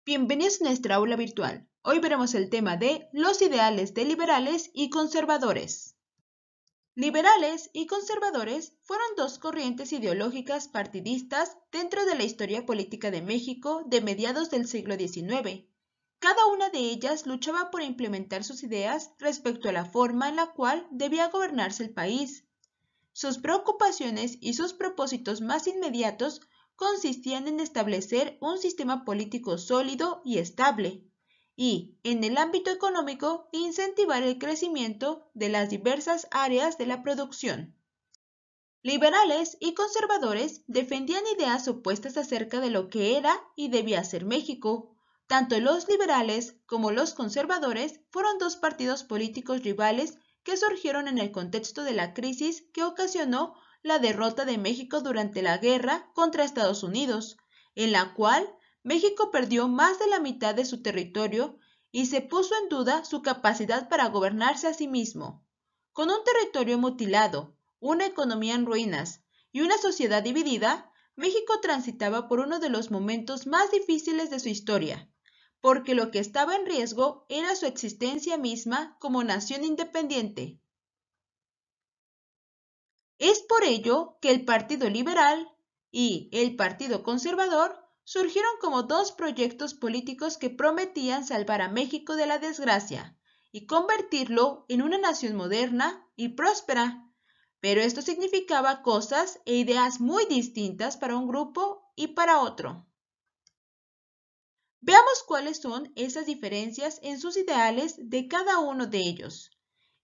Bienvenidos a nuestra aula virtual. Hoy veremos el tema de los ideales de liberales y conservadores. Liberales y conservadores fueron dos corrientes ideológicas partidistas dentro de la historia política de México de mediados del siglo XIX. Cada una de ellas luchaba por implementar sus ideas respecto a la forma en la cual debía gobernarse el país. Sus preocupaciones y sus propósitos más inmediatos consistían en establecer un sistema político sólido y estable, y, en el ámbito económico, incentivar el crecimiento de las diversas áreas de la producción. Liberales y conservadores defendían ideas opuestas acerca de lo que era y debía ser México. Tanto los liberales como los conservadores fueron dos partidos políticos rivales que surgieron en el contexto de la crisis que ocasionó la derrota de México durante la guerra contra Estados Unidos, en la cual México perdió más de la mitad de su territorio y se puso en duda su capacidad para gobernarse a sí mismo. Con un territorio mutilado, una economía en ruinas y una sociedad dividida, México transitaba por uno de los momentos más difíciles de su historia, porque lo que estaba en riesgo era su existencia misma como nación independiente. Es por ello que el Partido Liberal y el Partido Conservador surgieron como dos proyectos políticos que prometían salvar a México de la desgracia y convertirlo en una nación moderna y próspera. Pero esto significaba cosas e ideas muy distintas para un grupo y para otro. Veamos cuáles son esas diferencias en sus ideales de cada uno de ellos.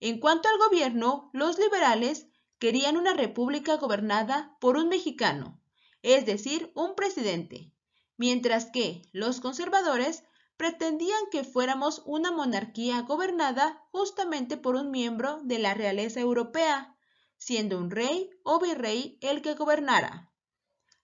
En cuanto al gobierno, los liberales querían una república gobernada por un mexicano, es decir, un presidente, mientras que los conservadores pretendían que fuéramos una monarquía gobernada justamente por un miembro de la realeza europea, siendo un rey o virrey el que gobernara.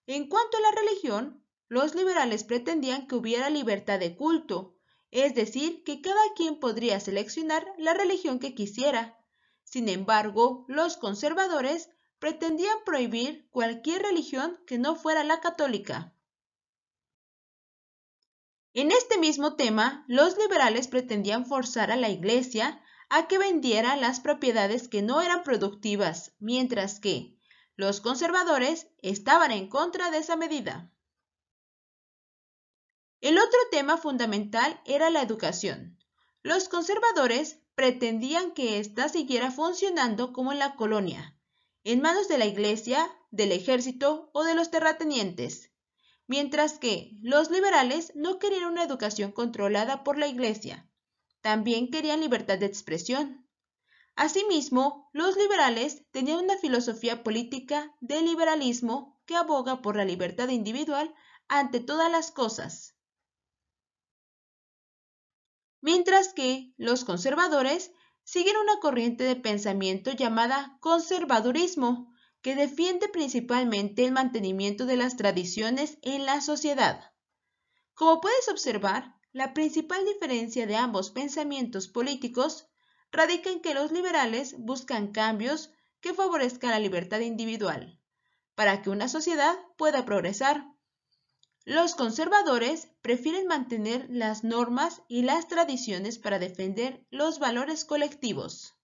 En cuanto a la religión, los liberales pretendían que hubiera libertad de culto, es decir, que cada quien podría seleccionar la religión que quisiera. Sin embargo, los conservadores pretendían prohibir cualquier religión que no fuera la católica. En este mismo tema, los liberales pretendían forzar a la Iglesia a que vendiera las propiedades que no eran productivas, mientras que los conservadores estaban en contra de esa medida. El otro tema fundamental era la educación. Los conservadores pretendían que ésta siguiera funcionando como en la colonia, en manos de la Iglesia, del ejército o de los terratenientes, mientras que los liberales no querían una educación controlada por la Iglesia, también querían libertad de expresión. Asimismo, los liberales tenían una filosofía política del liberalismo que aboga por la libertad individual ante todas las cosas. Mientras que los conservadores siguen una corriente de pensamiento llamada conservadurismo, que defiende principalmente el mantenimiento de las tradiciones en la sociedad. Como puedes observar, la principal diferencia de ambos pensamientos políticos radica en que los liberales buscan cambios que favorezcan la libertad individual, para que una sociedad pueda progresar. Los conservadores prefieren mantener las normas y las tradiciones para defender los valores colectivos.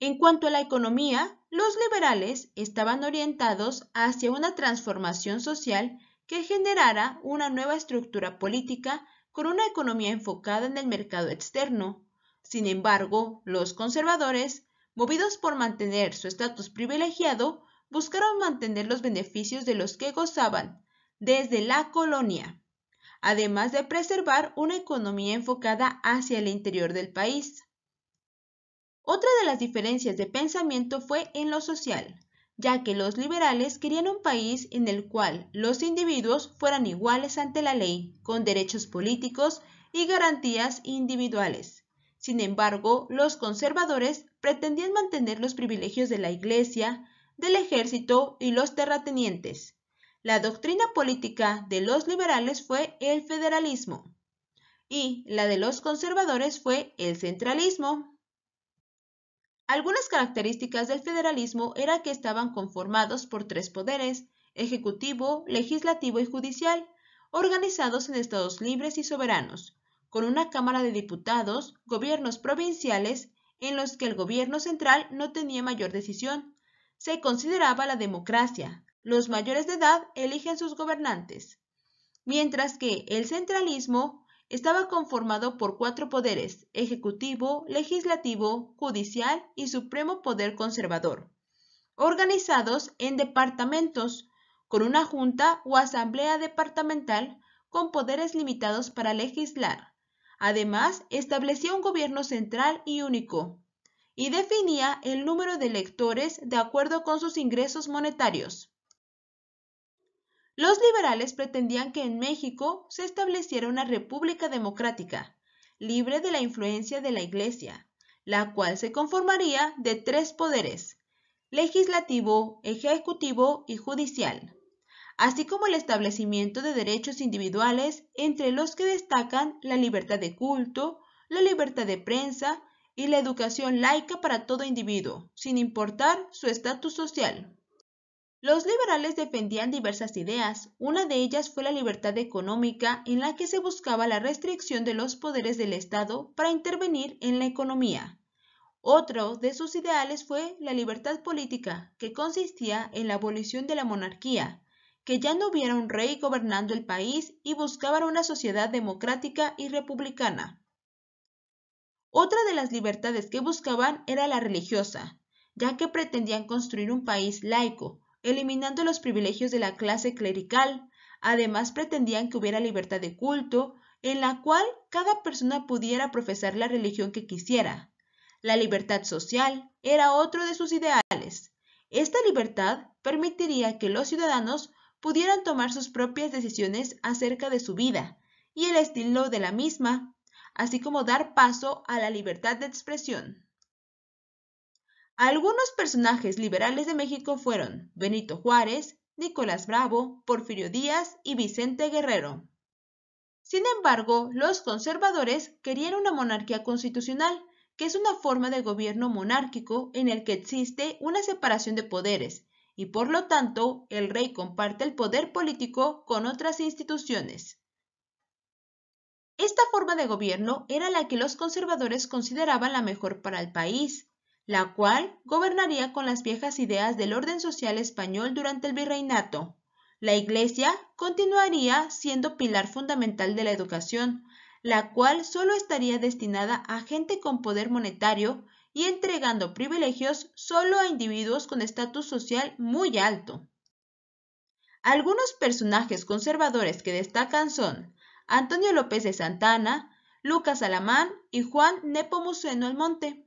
En cuanto a la economía, los liberales estaban orientados hacia una transformación social que generara una nueva estructura política con una economía enfocada en el mercado externo. Sin embargo, los conservadores, movidos por mantener su estatus privilegiado, buscaron mantener los beneficios de los que gozaban desde la colonia, además de preservar una economía enfocada hacia el interior del país. Otra de las diferencias de pensamiento fue en lo social, ya que los liberales querían un país en el cual los individuos fueran iguales ante la ley, con derechos políticos y garantías individuales. Sin embargo, los conservadores pretendían mantener los privilegios de la Iglesia, del ejército y los terratenientes. La doctrina política de los liberales fue el federalismo y la de los conservadores fue el centralismo. Algunas características del federalismo era que estaban conformados por tres poderes: ejecutivo, legislativo y judicial, organizados en estados libres y soberanos, con una Cámara de Diputados, gobiernos provinciales, en los que el gobierno central no tenía mayor decisión. Se consideraba la democracia. Los mayores de edad eligen sus gobernantes. Mientras que el centralismo estaba conformado por 4 poderes: ejecutivo, legislativo, judicial y supremo poder conservador, organizados en departamentos, con una junta o asamblea departamental con poderes limitados para legislar. Además, establecía un gobierno central y único, y definía el número de electores de acuerdo con sus ingresos monetarios. Los liberales pretendían que en México se estableciera una república democrática, libre de la influencia de la Iglesia, la cual se conformaría de 3 poderes: legislativo, ejecutivo y judicial, así como el establecimiento de derechos individuales, entre los que destacan la libertad de culto, la libertad de prensa y la educación laica para todo individuo, sin importar su estatus social. Los liberales defendían diversas ideas. Una de ellas fue la libertad económica, en la que se buscaba la restricción de los poderes del Estado para intervenir en la economía. Otro de sus ideales fue la libertad política, que consistía en la abolición de la monarquía, que ya no hubiera un rey gobernando el país y buscaban una sociedad democrática y republicana. Otra de las libertades que buscaban era la religiosa, ya que pretendían construir un país laico, eliminando los privilegios de la clase clerical. Además, pretendían que hubiera libertad de culto, en la cual cada persona pudiera profesar la religión que quisiera. La libertad social era otro de sus ideales. Esta libertad permitiría que los ciudadanos pudieran tomar sus propias decisiones acerca de su vida y el estilo de la misma, así como dar paso a la libertad de expresión. Algunos personajes liberales de México fueron Benito Juárez, Nicolás Bravo, Porfirio Díaz y Vicente Guerrero. Sin embargo, los conservadores querían una monarquía constitucional, que es una forma de gobierno monárquico en el que existe una separación de poderes y por lo tanto el rey comparte el poder político con otras instituciones. Esta forma de gobierno era la que los conservadores consideraban la mejor para el país, la cual gobernaría con las viejas ideas del orden social español durante el virreinato. La Iglesia continuaría siendo pilar fundamental de la educación, la cual solo estaría destinada a gente con poder monetario y entregando privilegios solo a individuos con estatus social muy alto. Algunos personajes conservadores que destacan son Antonio López de Santana, Lucas Alamán y Juan Nepomuceno Almonte.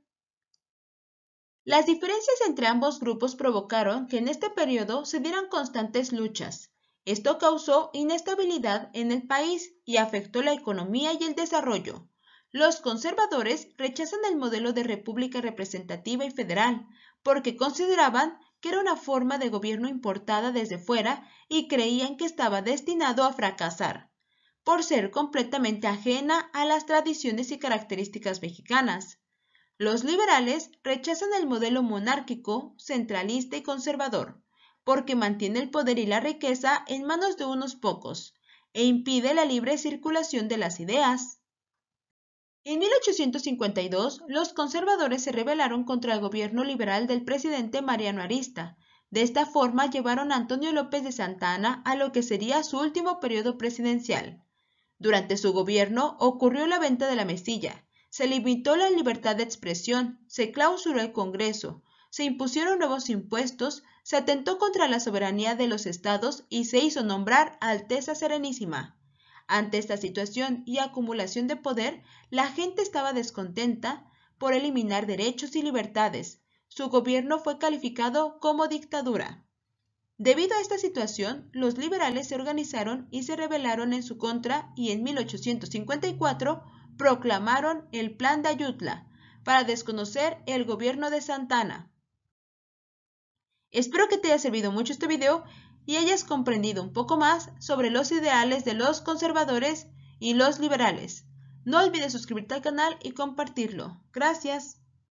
Las diferencias entre ambos grupos provocaron que en este periodo se dieran constantes luchas. Esto causó inestabilidad en el país y afectó la economía y el desarrollo. Los conservadores rechazan el modelo de república representativa y federal porque consideraban que era una forma de gobierno importada desde fuera y creían que estaba destinado a fracasar, por ser completamente ajena a las tradiciones y características mexicanas. Los liberales rechazan el modelo monárquico, centralista y conservador, porque mantiene el poder y la riqueza en manos de unos pocos e impide la libre circulación de las ideas. En 1852, los conservadores se rebelaron contra el gobierno liberal del presidente Mariano Arista. De esta forma llevaron a Antonio López de Santana a lo que sería su último periodo presidencial. Durante su gobierno ocurrió la venta de la Mesilla, se limitó la libertad de expresión, se clausuró el Congreso, se impusieron nuevos impuestos, se atentó contra la soberanía de los estados y se hizo nombrar Alteza Serenísima. Ante esta situación y acumulación de poder, la gente estaba descontenta por eliminar derechos y libertades. Su gobierno fue calificado como dictadura. Debido a esta situación, los liberales se organizaron y se rebelaron en su contra y en 1854 proclamaron el Plan de Ayutla para desconocer el gobierno de Santana. Espero que te haya servido mucho este video y hayas comprendido un poco más sobre los ideales de los conservadores y los liberales. No olvides suscribirte al canal y compartirlo. Gracias.